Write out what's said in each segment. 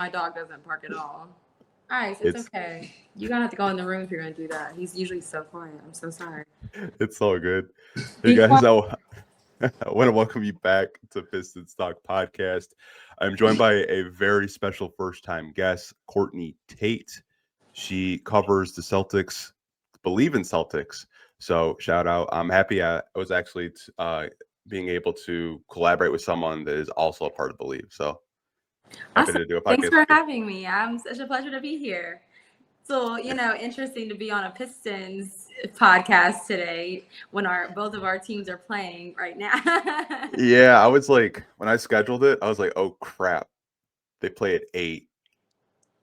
My dog doesn't bark at all. All right, so it's It's okay. You're gonna have to go in the room if you're gonna do that. He's usually so quiet. I'm so sorry. it's so good. Hey Be guys, quiet. I want to welcome you back to Pistons Talk Podcast. I'm joined by a very special first-time guest, Courtney Tate. She covers the Celtics, Bleav In Celtics. So shout out. I'm happy I was actually being able to collaborate with someone that is also a part of Bleav. So happy Awesome. to do a Thanks podcast for with you. having me. I'm such a pleasure to be here. So, interesting to be on a Pistons podcast today when both of our teams are playing right now. Yeah, I was like, when I scheduled it, I was like, oh crap, they play at 8.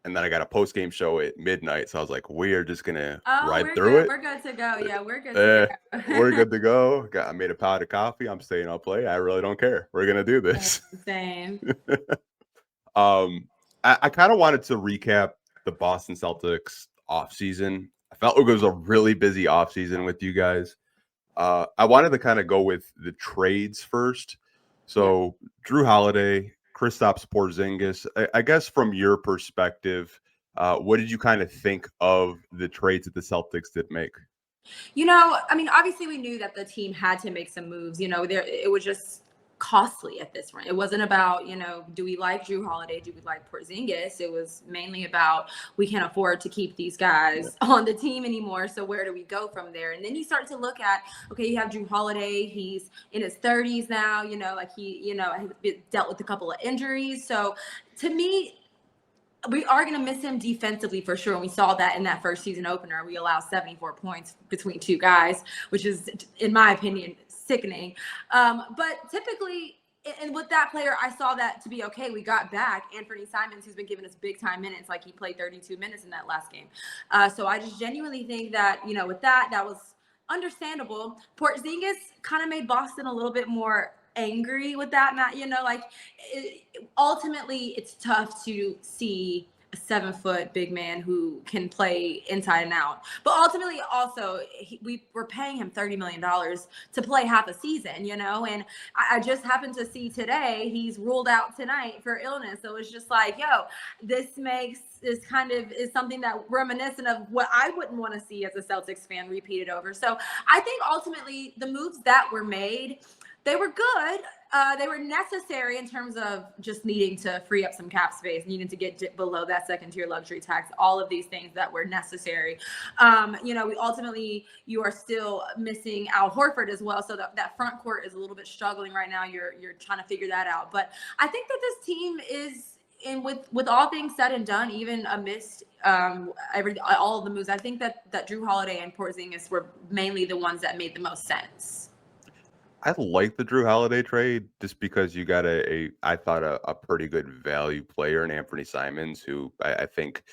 And then I got a post game show at midnight. So I was like, we are just gonna Oh, ride we're through good. it. We're good to go. Yeah, we're good Uh, to we're go. good to go. I made a pot of coffee. I'm staying up late. I really don't care. We're gonna do this. Same. I kind of wanted to recap the Boston Celtics offseason. I felt like it was a really busy offseason with you guys. I wanted to kind of go with the trades first. So Drew Holiday, Kristaps Porzingis. I guess from your perspective, what did you kind of think of the trades that the Celtics did make? Obviously we knew that the team had to make some moves. It was just costly at this point. It wasn't about, do we like Drew Holiday? Do we like Porzingis? It was mainly about we can't afford to keep these guys on the team anymore. So where do we go from there? And then you start to look at, okay, you have Drew Holiday. He's in his 30s now, he has dealt with a couple of injuries. So to me, we are going to miss him defensively for sure. And we saw that in that first season opener. We allowed 74 points between two guys, which is, in my opinion, sickening. But typically, and with that player, I saw that to be okay. We got back Anthony Simons, who's been giving us big time minutes, like he played 32 minutes in that last game. So I just genuinely think that, with that was understandable. Porzingis kind of made Boston a little bit more angry with that, Matt. Ultimately it's tough to see a 7-foot big man who can play inside and out, but ultimately also we were paying him $30 million to play half a season, and I just happened to see today he's ruled out tonight for illness. So it's just like, this kind of is something that reminiscent of what I wouldn't want to see as a Celtics fan repeated over. So I think ultimately the moves that were made, they were good. They were necessary in terms of just needing to free up some cap space, needing to get below that second tier luxury tax, all of these things that were necessary. You are still missing Al Horford as well. So that front court is a little bit struggling right now. You're trying to figure that out. But I think that this team is, and with all things said and done, even amidst all of the moves, I think that Drew Holiday and Porzingis were mainly the ones that made the most sense. I like the Drew Holiday trade just because you got I thought a pretty good value player in Anthony Simons, who I think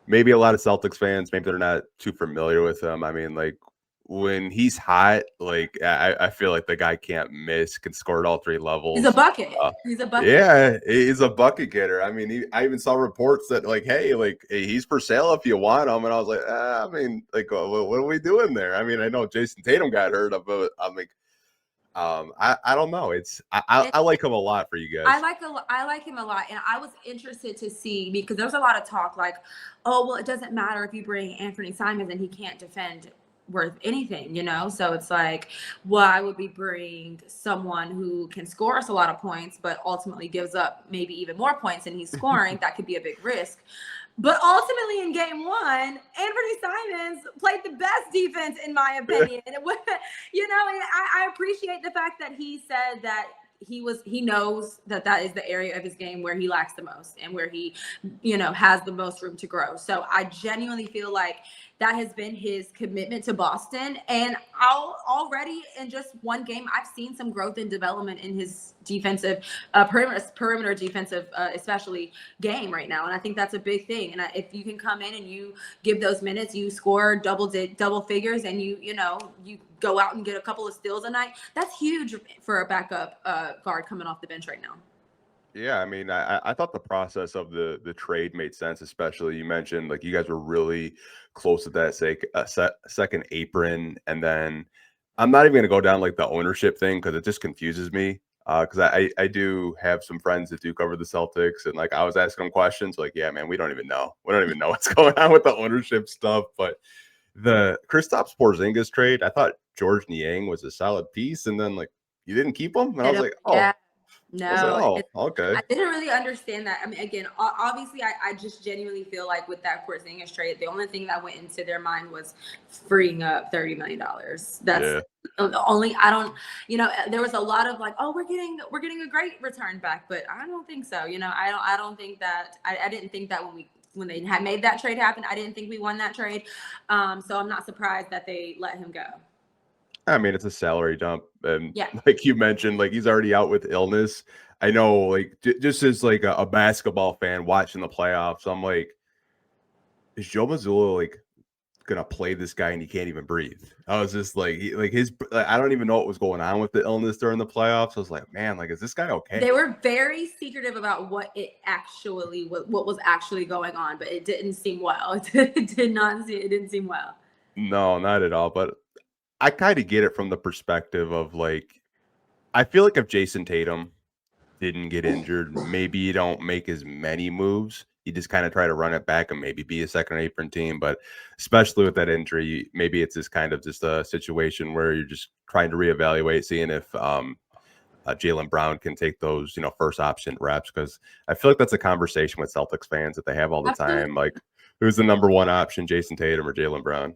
maybe a lot of Celtics fans, maybe they're not too familiar with him. I mean, like when he's hot, like I feel like the guy can't miss, can score at all three levels. He's a bucket. He's a bucket. Yeah, he's a bucket getter. I mean, I even saw reports that like, hey, he's for sale if you want him. And I was like, what are we doing there? I mean, I know Jason Tatum got hurt, but I'm like, I don't know. I like him a lot for you guys. I like him a lot, and I was interested to see, because there's a lot of talk like, oh well, it doesn't matter if you bring Anthony Simons and he can't defend worth anything, so it's like, why would we bring someone who can score us a lot of points but ultimately gives up maybe even more points than he's scoring? That could be a big risk. But ultimately, in game one, Anthony Simons played the best defense, in my opinion. And I appreciate the fact that he said that he knows that is the area of his game where he lacks the most and where he, has the most room to grow. So I genuinely feel like that has been his commitment to Boston. And already in just one game, I've seen some growth and development in his defensive perimeter defensive, especially game right now. And I think that's a big thing. And if you can come in and you give those minutes, you score double figures, and you go out and get a couple of steals a night, that's huge for a backup guard coming off the bench right now. Yeah, I mean, I thought the process of the trade made sense, especially you mentioned like you guys were really close to that second apron, and then I'm not even going to go down like the ownership thing because it just confuses me. Because I do have some friends that do cover the Celtics, and like I was asking them questions, like, yeah, man, we don't even know what's going on with the ownership stuff. But the Kristaps Porzingis trade, I thought George Niang was a solid piece, and then like you didn't keep him, and I was like, Yeah. I was like, No, oh, okay. I didn't really understand that. I mean, again, obviously, I just genuinely feel like with that Porzingis trade, the only thing that went into their mind was freeing up $30 million. That's Yeah. the only. I don't. There was a lot of like, oh, we're getting a great return back, but I don't think so. I don't think that. I didn't think that when they had made that trade happen. I didn't think we won that trade. So I'm not surprised that they let him go. I mean, it's a salary dump, and Yeah. like you mentioned, like he's already out with illness. I know, like just as like a basketball fan watching the playoffs, I'm like, is Joe Mazzulla like gonna play this guy and he can't even breathe? I was just like, I don't even know what was going on with the illness during the playoffs. I was like, man, like, is this guy okay? They were very secretive about what was actually going on, but it didn't seem well. It didn't seem well. No, not at all. But I kind of get it from the perspective of like, I feel like if Jason Tatum didn't get injured, maybe you don't make as many moves. You just kind of try to run it back and maybe be a second apron team. But especially with that injury, maybe it's just a situation where you're just trying to reevaluate, seeing if Jaylen Brown can take those, first option reps. Because I feel like that's a conversation with Celtics fans that they have all the Absolutely. time. Like, who's the number one option, Jason Tatum or Jaylen Brown?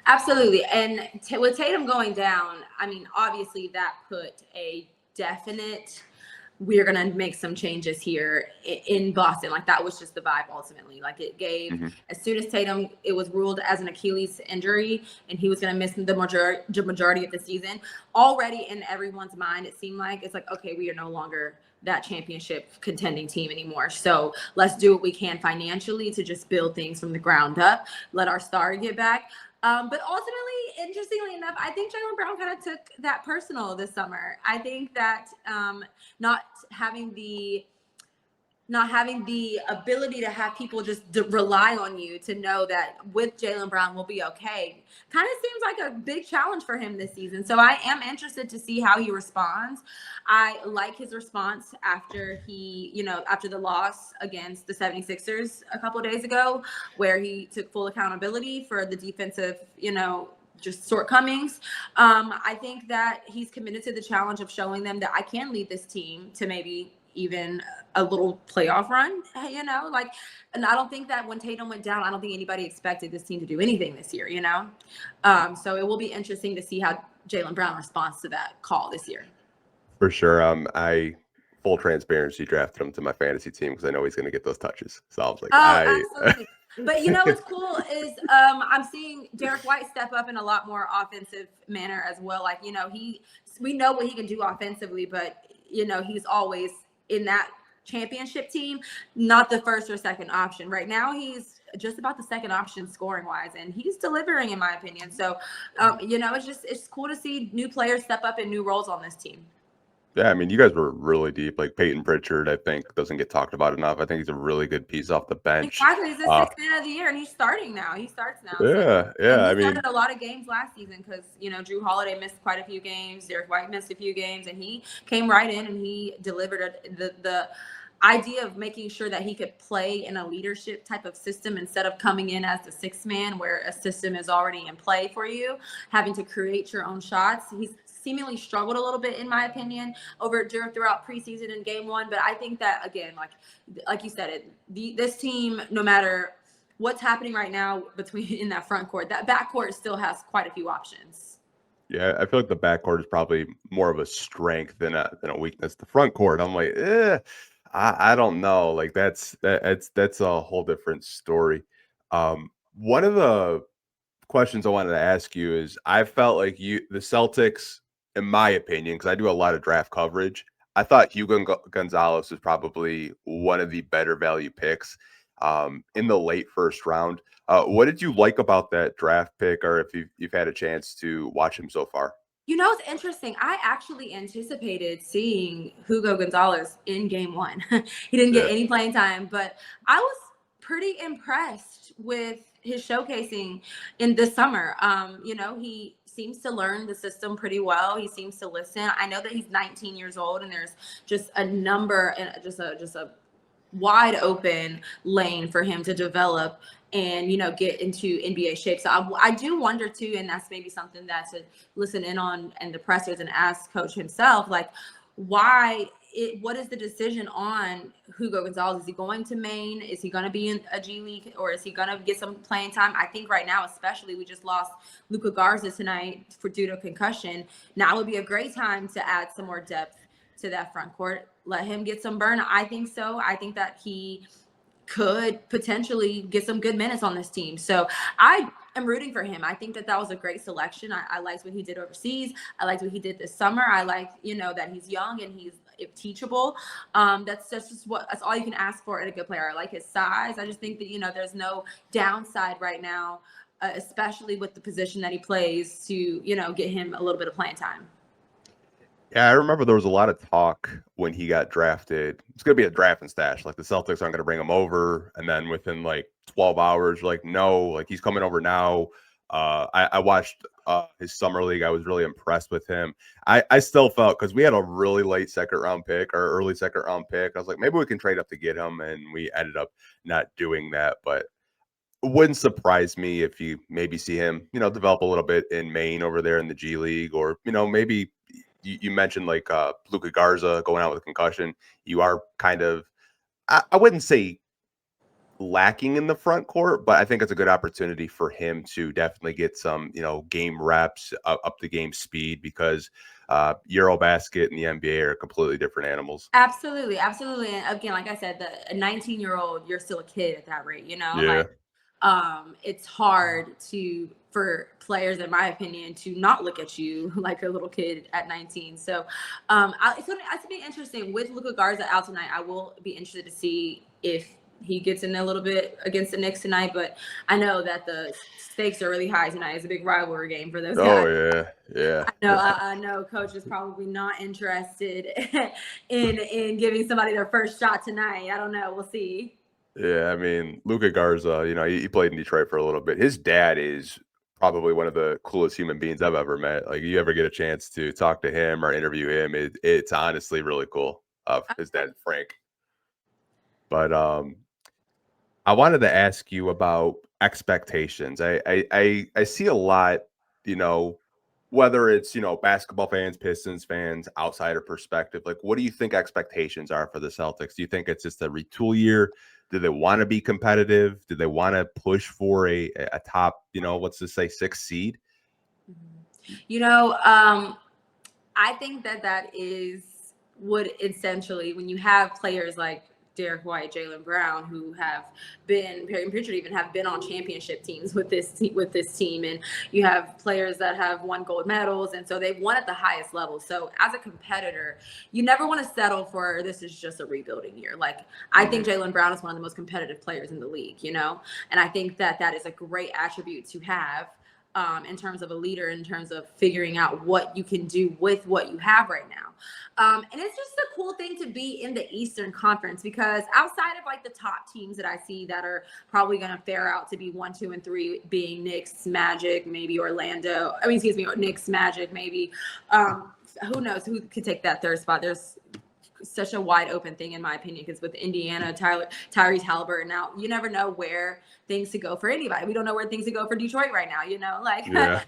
Absolutely. And with Tatum going down, I mean, obviously that put a definite, we're going to make some changes here in Boston. Like that was just the vibe ultimately. Like it gave, as soon as Tatum, it was ruled as an Achilles injury and he was going to miss the majority of the season. Already in everyone's mind, it seemed like it's like, okay, we are no longer that championship contending team anymore. So let's do what we can financially to just build things from the ground up. Let our star get back. But ultimately, interestingly enough, I think Jaylen Brown kind of took that personal this summer. I think that not having the ability to have people just rely on you to know that with Jaylen Brown we'll be okay kind of seems like a big challenge for him this season. So I am interested to see how he responds. I like his response after after the loss against the 76ers a couple of days ago, where he took full accountability for the defensive, just shortcomings. I think that he's committed to the challenge of showing them that I can lead this team to maybe even a little playoff run, and I don't think that when Tatum went down, I don't think anybody expected this team to do anything this year, so it will be interesting to see how Jaylen Brown responds to that call this year. For sure. I full transparency drafted him to my fantasy team because I know he's going to get those touches. So I was like, absolutely. But what's cool is I'm seeing Derek White step up in a lot more offensive manner as well. Like, we know what he can do offensively, but he's always in that championship team, not the first or second option. Right now, he's just about the second option scoring wise, and he's delivering in my opinion. So, it's cool to see new players step up in new roles on this team. Yeah, I mean, you guys were really deep. Like Peyton Pritchard, I think, doesn't get talked about enough. I think he's a really good piece off the bench. Exactly. He's the sixth man of the year, and he's starting now. He starts now. Yeah, yeah. And he started a lot of games last season because, Drew Holiday missed quite a few games. Derek White missed a few games, and he came right in and he delivered the idea of making sure that he could play in a leadership type of system instead of coming in as the sixth man where a system is already in play for you, having to create your own shots. He's seemingly struggled a little bit, in my opinion, throughout preseason and game one. But I think that, again, like you said, this team, no matter what's happening right now in that front court, that back court still has quite a few options. Yeah, I feel like the backcourt is probably more of a strength than a weakness. The front court, I'm like, I don't know. Like that's a whole different story. One of the questions I wanted to ask you is, I felt like the Celtics, in my opinion, because I do a lot of draft coverage, I thought Hugo Gonzalez was probably one of the better value picks in the late first round. What did you like about that draft pick, or if you've had a chance to watch him so far? It's interesting. I actually anticipated seeing Hugo Gonzalez in game one. He didn't get any playing time, but I was pretty impressed with his showcasing in this summer. He seems to learn the system pretty well. He seems to listen. I know that he's 19 years old, and there's just a number and just a wide open lane for him to develop and, get into NBA shape. So I do wonder too, and that's maybe something that to listen in on and the pressers and ask coach himself, like, what is the decision on Hugo Gonzalez? Is he going to Maine? Is he going to be in a G League, or is he going to get some playing time? I think right now, especially, we just lost Luka Garza tonight due to concussion. Now would be a great time to add some more depth to that front court. Let him get some burn. I think so. I think that he could potentially get some good minutes on this team. So I am rooting for him. I think that was a great selection. I liked what he did overseas. I liked what he did this summer. I like, that he's young and he's teachable. That's all you can ask for in a good player. I like his size. I just think that, there's no downside right now, especially with the position that he plays, to, get him a little bit of playing time. Yeah, I remember there was a lot of talk when he got drafted. It's going to be a draft and stash. Like, the Celtics aren't going to bring him over. And then within 12 hours, no, he's coming over now. I watched his summer league. I was really impressed with him. I still felt, because we had a really late second round pick or early second round pick, I was like, maybe we can trade up to get him. And we ended up not doing that. But it wouldn't surprise me if you maybe see him, develop a little bit in Maine over there in the G League, or, maybe you mentioned Luka Garza going out with a concussion. You are kind of, I wouldn't say lacking in the front court, but I think it's a good opportunity for him to definitely get some, game reps, up to game speed, because Eurobasket and the NBA are completely different animals. Absolutely. Absolutely. And again, like I said, a 19-year-old, you're still a kid at that rate, Yeah. It's hard for players, in my opinion, to not look at you like a little kid at 19. So it's going to be interesting with Luka Garza out tonight. I will be interested to see if he gets in a little bit against the Knicks tonight, but I know that the stakes are really high tonight. It's a big rivalry game for those guys. Oh yeah. I know coach is probably not interested in giving somebody their first shot tonight. I don't know. We'll see. Yeah, I mean, Luka Garza, he played in Detroit for a little bit. His dad is probably one of the coolest human beings I've ever met. Like, you ever get a chance to talk to him or interview him, it's honestly really cool. His dad, Frank. But I wanted to ask you about expectations. I see a lot, whether it's, basketball fans, Pistons fans, outsider perspective. Like, what do you think expectations are for the Celtics? Do you think it's just a retool year? Do they want to be competitive? Do they want to push for a top, let's just say 6th seed? I think that would essentially, when you have players like Derek White, Jaylen Brown, who have been, Perry Pritchard even have been on championship teams with this team, and you have players that have won gold medals, and so they've won at the highest level. So as a competitor, you never want to settle for this is just a rebuilding year. Like, I think Jaylen Brown is one of the most competitive players in the league, and I think that is a great attribute to have. In terms of a leader, in terms of figuring out what you can do with what you have right now. And it's just a cool thing to be in the Eastern Conference, because outside of the top teams that I see that are probably going to fare out to be 1, 2, and 3, being Knicks, Magic, maybe Orlando. Knicks, Magic, maybe. Who knows who could take that 3rd spot? There's such a wide open thing, in my opinion, because with Indiana, Tyrese Halliburton, now you never know where things to go for anybody. We don't know where things to go for Detroit right now, Yeah.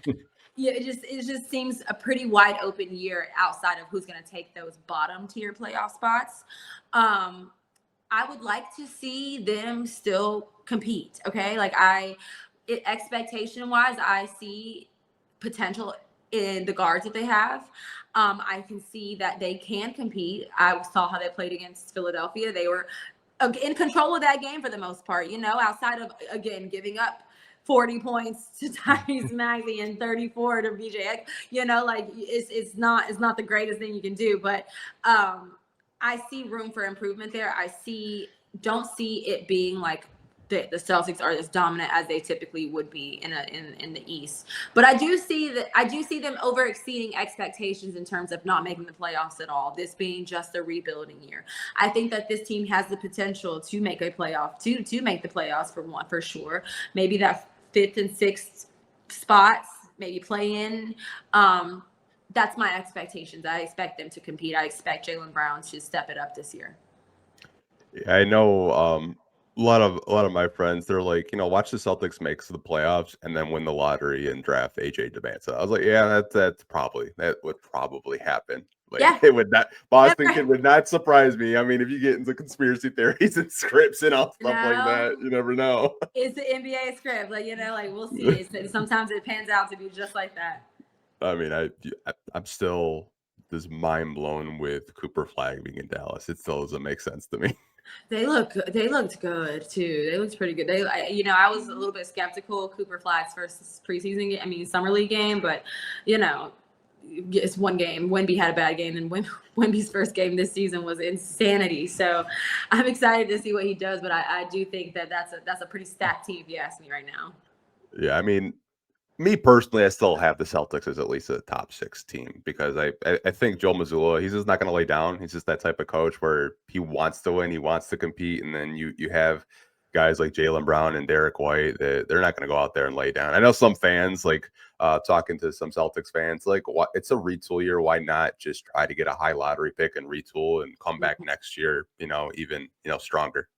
Yeah, it just seems a pretty wide open year outside of who's going to take those bottom tier playoff spots. I would like to see them still compete. Okay. Expectation wise, I see potential in the guards that they have. I can see that they can compete. I saw how they played against Philadelphia. They were in control of that game for the most part, outside of, again, giving up 40 points to Tyrese Maxey and 34 to BJ. It's not the greatest thing you can do, but I see room for improvement there. Don't see it being like the Celtics are as dominant as they typically would be in the East. But I do see them over exceeding expectations in terms of not making the playoffs at all, this being just a rebuilding year. I think that this team has the potential to make a playoff, to make the playoffs for sure. Maybe that 5th and 6th spots, maybe play in. That's my expectations. I expect them to compete. I expect Jaylen Brown to step it up this year. Yeah, I know a lot of my friends, they're like, watch the Celtics makes the playoffs and then win the lottery and draft AJ DeManza. I was like, yeah, that would probably happen. Like Yeah. it would not. Boston kid would not surprise me. I mean, if you get into conspiracy theories and scripts and all stuff like that, you never know. It's the NBA script, like we'll see. Sometimes it pans out to be just like that. I mean, I'm still just mind blown with Cooper Flag being in Dallas. It still doesn't make sense to me. They looked good too. They looked pretty good. I was a little bit skeptical of Cooper Flag's first preseason game, summer league game, but it's one game. Wemby had a bad game, and Wemby's first game this season was insanity. So I'm excited to see what he does, but I do think that that's a pretty stacked team if you ask me right now. Yeah, I mean, me personally, I still have the Celtics as at least a top 6 team because I think Joe Mazzulla, he's just not going to lay down. He's just that type of coach where he wants to win, he wants to compete, and then you have guys like Jaylen Brown and Derek White that they're not going to go out there and lay down. I know some fans, like talking to some Celtics fans, like, what, it's a retool year. Why not just try to get a high lottery pick and retool and come back next year, even stronger?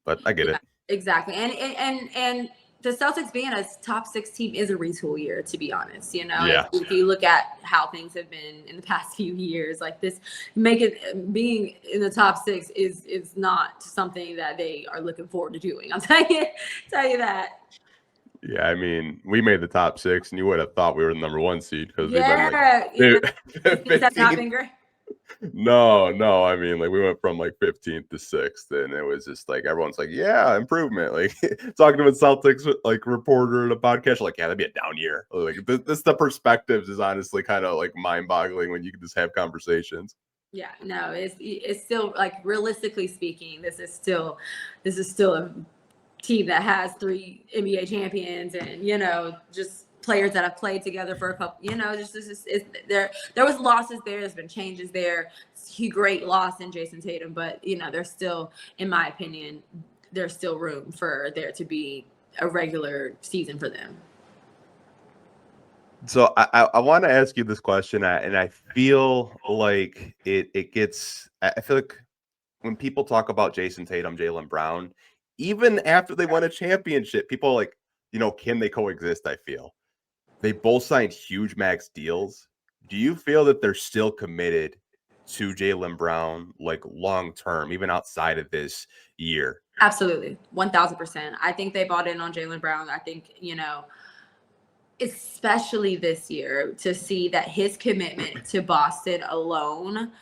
But I get it. Exactly, and the Celtics being a top 6 team is a retool year, to be honest. Yeah. If you look at how things have been in the past few years, like this, being in the top 6 is not something that they are looking forward to doing. I'll tell you that. Yeah, I mean, we made the top 6, and you would have thought we were the number 1 seed because we've been that's not been great. No. I mean, like, we went from like 15th to 6th, and it was just like everyone's like, "Yeah, improvement." Like talking to a Celtics like reporter at a podcast, like, "Yeah, that'd be a down year." Like the perspectives is honestly kind of like mind-boggling when you can just have conversations. Yeah, no, it's still, like, realistically speaking, this is still a team that has 3 NBA champions and just players that have played together for a couple, there was losses there. There's been changes there. Great loss in Jason Tatum, but there's still, in my opinion, there's still room for there to be a regular season for them. So I want to ask you this question, and I feel like it gets. I feel like when people talk about Jason Tatum, Jaylen Brown, even after they won a championship, people are like, can they coexist? I feel. They both signed huge max deals. Do you feel that they're still committed to Jaylen Brown, like, long term, even outside of this year? Absolutely, 1,000%. I think they bought in on Jaylen Brown. I think especially this year, to see that his commitment to Boston alone,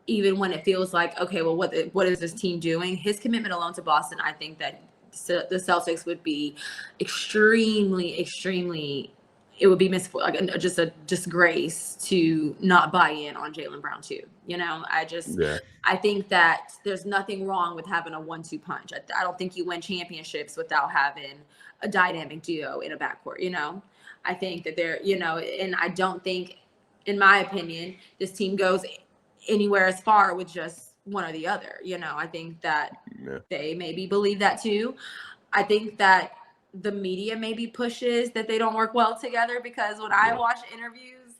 even when it feels like, okay, well, what is this team doing? His commitment alone to Boston, I think that the Celtics would be extremely, extremely. It would be just a disgrace to not buy in on Jaylen Brown too. I think that there's nothing wrong with having a 1-2 punch. I don't think you win championships without having a dynamic duo in a backcourt. I think that and I don't think, in my opinion, this team goes anywhere as far with just one or the other. I think that they maybe believe that too. I think that the media maybe pushes that they don't work well together, because when I watch interviews,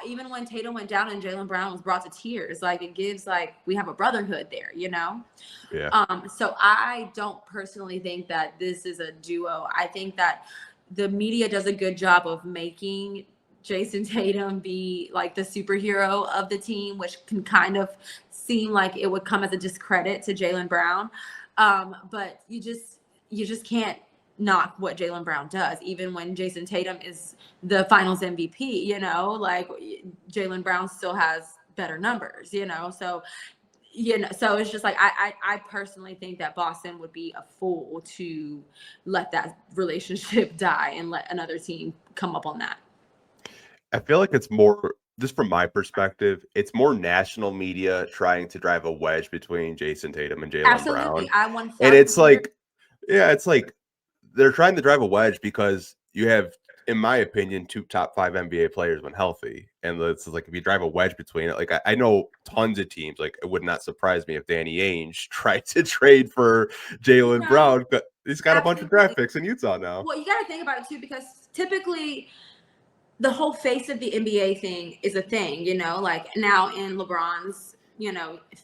even when Tatum went down and Jaylen Brown was brought to tears, like, it gives, like, we have a brotherhood there, Yeah. So I don't personally think that this is a duo. I think that the media does a good job of making Jason Tatum be like the superhero of the team, which can kind of seem like it would come as a discredit to Jaylen Brown. But you just can't knock what Jaylen Brown does, even when Jason Tatum is the finals MVP, like, Jaylen Brown still has better numbers, so it's just like, I personally think that Boston would be a fool to let that relationship die and let another team come up on that. I feel like it's more, just from my perspective, it's more national media trying to drive a wedge between Jason Tatum and Jaylen Brown. And it's like, it's like they're trying to drive a wedge because you have, in my opinion, 2 top 5 NBA players when healthy. And it's like, if you drive a wedge between it, like, I know tons of teams, like, it would not surprise me if Danny Ainge tried to trade for Jaylen Brown, but he's got a bunch of draft picks in Utah now. Well, you got to think about it too, because typically the whole face of the NBA thing is a thing, like now in LeBron's,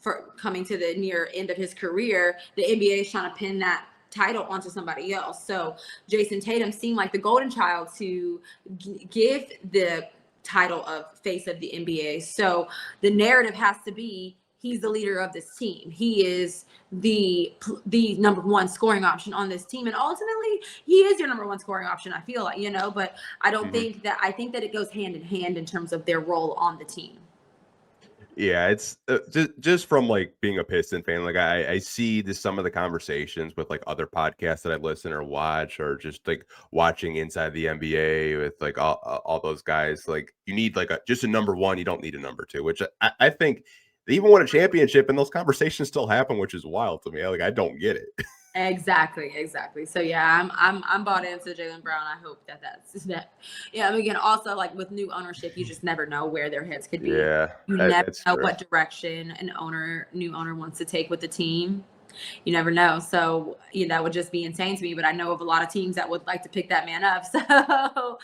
for coming to the near end of his career, the NBA is trying to pin that title onto somebody else. So Jason Tatum seemed like the golden child to give the title of face of the NBA. So the narrative has to be he's the leader of this team. He is the number one scoring option on this team, and ultimately he is your number one scoring option. I feel like, but I don't think that. I think that it goes hand in hand in terms of their role on the team. Yeah, it's just from like being a Piston fan, like I see some of the conversations with like other podcasts that I listen or watch, or just like watching Inside the NBA with like all those guys. Like you need like just a number one, you don't need a number two, which I think they even won a championship and those conversations still happen, which is wild to me. Like I don't get it. Exactly. So yeah, I'm bought into Jaylen Brown. I hope that's that. Yeah, I mean, again, also like with new ownership, you just never know where their heads could be. Yeah, you never know what direction new owner wants to take with the team. You never know. So that would just be insane to me. But I know of a lot of teams that would like to pick that man up. So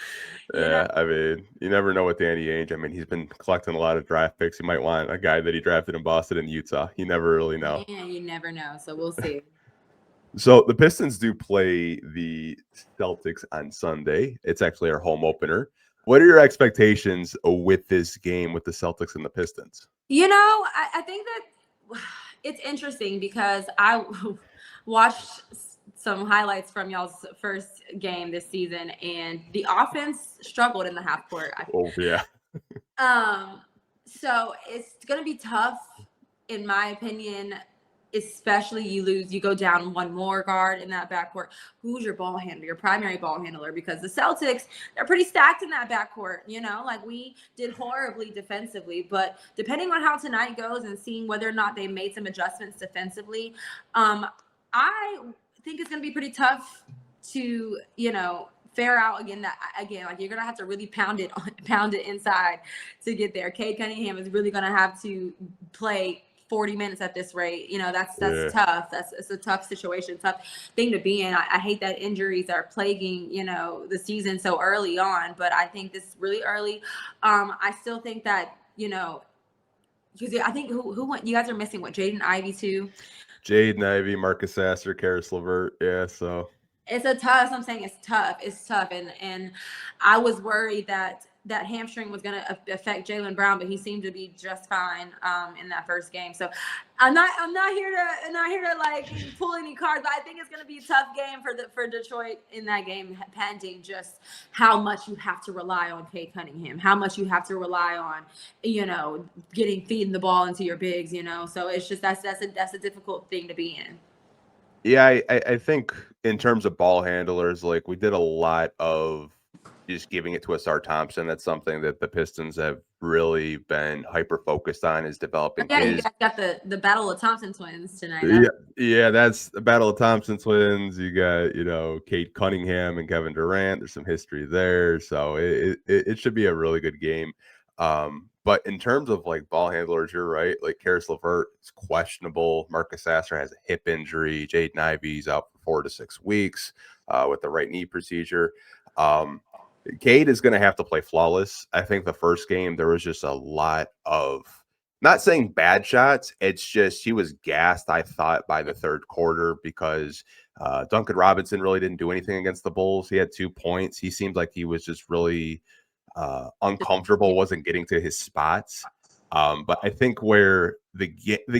yeah, I mean, you never know with Danny Ainge. I mean, he's been collecting a lot of draft picks. He might want a guy that he drafted in Boston and Utah. You never really know. Yeah, you never know. So we'll see. So the Pistons do play the Celtics on Sunday. It's actually our home opener. What are your expectations with this game with the Celtics and the Pistons? I think that it's interesting because I watched some highlights from y'all's first game this season, and the offense struggled in the half court. Oh, yeah. So it's going to be tough, in my opinion. Especially you go down one more guard in that backcourt. Who's your ball handler, your primary ball handler? Because the Celtics, they're pretty stacked in that backcourt. Like we did horribly defensively, but depending on how tonight goes and seeing whether or not they made some adjustments defensively, I think it's going to be pretty tough to, fare out again. Like you're gonna have to really pound it inside to get there. Cade Cunningham is really gonna have to play 40 minutes at this rate. That's tough. It's a tough situation, tough thing to be in. I hate that injuries are plaguing, the season so early on, but I think this is really early. I still think that, because I think who went, you guys are missing what, Jaden Ivey too? Jaden Ivey, Marcus Sasser, Karis LeVert. Yeah, so it's a tough. I'm saying it's tough. And I was worried that hamstring was going to affect Jaylen Brown, but he seemed to be just fine in that first game. So I'm not here to like pull any cards, but I think it's going to be a tough game for Detroit in that game, pending just how much you have to rely on Cade Cunningham, how much you have to rely on, feeding the ball into your bigs, So it's just that's a difficult thing to be in. Yeah, I think in terms of ball handlers, like we did a lot of just giving it to Asar Thompson. That's something that the Pistons have really been hyper focused on, is developing. Yeah, you guys got the Battle of Thompson twins tonight. Yeah, that's the Battle of Thompson twins. You got, Cade Cunningham and Kevin Durant. There's some history there, so it should be a really good game. But in terms of like ball handlers, you're right. Like Karis LeVert is questionable. Marcus Sasser has a hip injury. Jaden Ivey's out for 4 to 6 weeks with the right knee procedure. Cade is going to have to play flawless. I think the first game there was just a lot of, not saying bad shots, it's just he was gassed, I thought, by the third quarter because Duncan Robinson really didn't do anything against the Bulls. He had 2 points. He seemed like he was just really uncomfortable, wasn't getting to his spots. But I think where the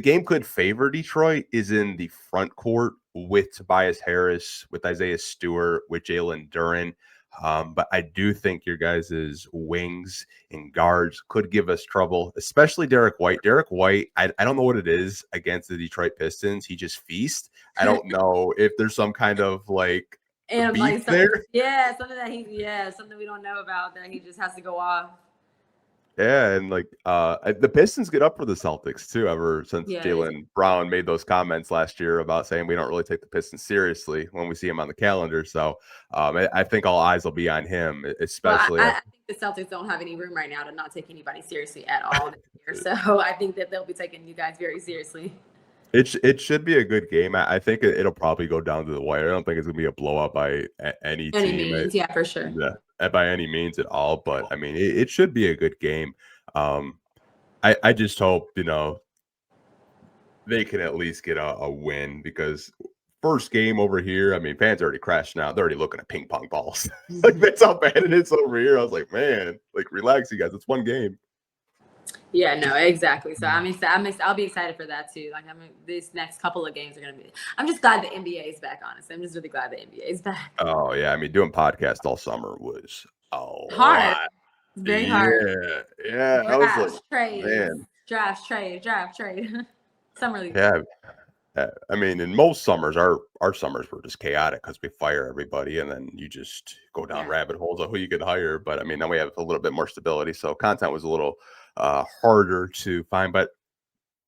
game could favor Detroit is in the front court with Tobias Harris, with Isaiah Stewart, with Jalen Duren. But I do think your guys' wings and guards could give us trouble, especially Derek White. Derek White, I don't know what it is against the Detroit Pistons. He just feasts. I don't know if there's some kind of like and beef like there. Yeah, something we don't know about that he just has to go off. Yeah, and like the Pistons get up for the Celtics too, ever since Jaylen Brown made those comments last year about saying we don't really take the Pistons seriously when we see him on the calendar. So I think all eyes will be on him, especially. I think the Celtics don't have any room right now to not take anybody seriously at all this year. So I think that they'll be taking you guys very seriously. It should be a good game. I think it'll probably go down to the wire. I don't think it's gonna be a blowout by any team. Means, yeah, for sure. Yeah. by any means at all, but I mean, it should be a good game. I just hope, they can at least get a win, because first game over here, I mean, fans are already crashing out. They're already looking at ping pong balls. Like, that's how bad it is over here. I was like, man, like, relax, you guys. It's one game. Yeah, no, exactly. So I'll be excited for that too. Like, these next couple of games are gonna be. I'm just glad the NBA is back. Honestly, I'm just really glad the NBA is back. Oh yeah, I mean, doing podcast all summer was Hard. lot. It's very hard. Yeah. I was like, trades, man, draft, trade. Summer league. yeah. I mean, in most summers, our summers were just chaotic because we fire everybody, and then you just go down rabbit holes of who you could hire. But I mean, now we have a little bit more stability, so content was a little harder to find. But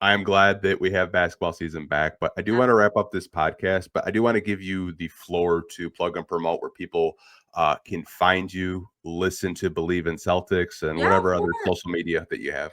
I am glad that we have basketball season back. But I do want to wrap up this podcast, but I do want to give you the floor to plug and promote where people can find you, listen to Bleav in Celtics, and whatever other social media that you have.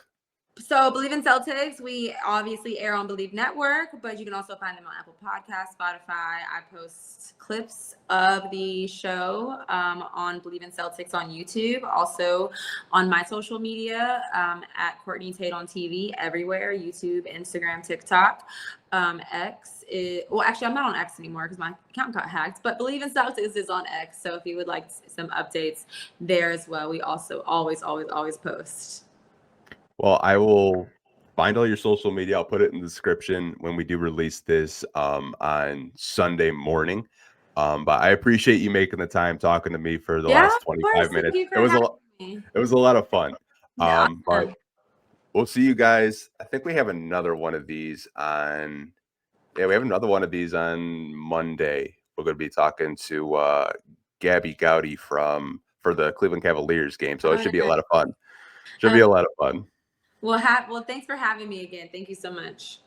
So Bleav in Celtics, we obviously air on Bleav Network, but you can also find them on Apple Podcasts, Spotify. I post clips of the show on Bleav in Celtics on YouTube, also on my social media at Courtney Tate on TV, everywhere, YouTube, Instagram, TikTok. X is, well, actually, I'm not on X anymore because my account got hacked, but Bleav in Celtics is on X. So if you would like some updates there as well, we also always post. Well, I will find all your social media. I'll put it in the description when we do release this on Sunday morning. But I appreciate you making the time talking to me for the last 25 minutes. It was a lot of fun. But we'll see you guys. I think we have another one of these on. Yeah, we have another one of these on Monday. We're going to be talking to Gabby Gowdy for the Cleveland Cavaliers game. So it should be a lot of fun. Well, thanks for having me again. Thank you so much.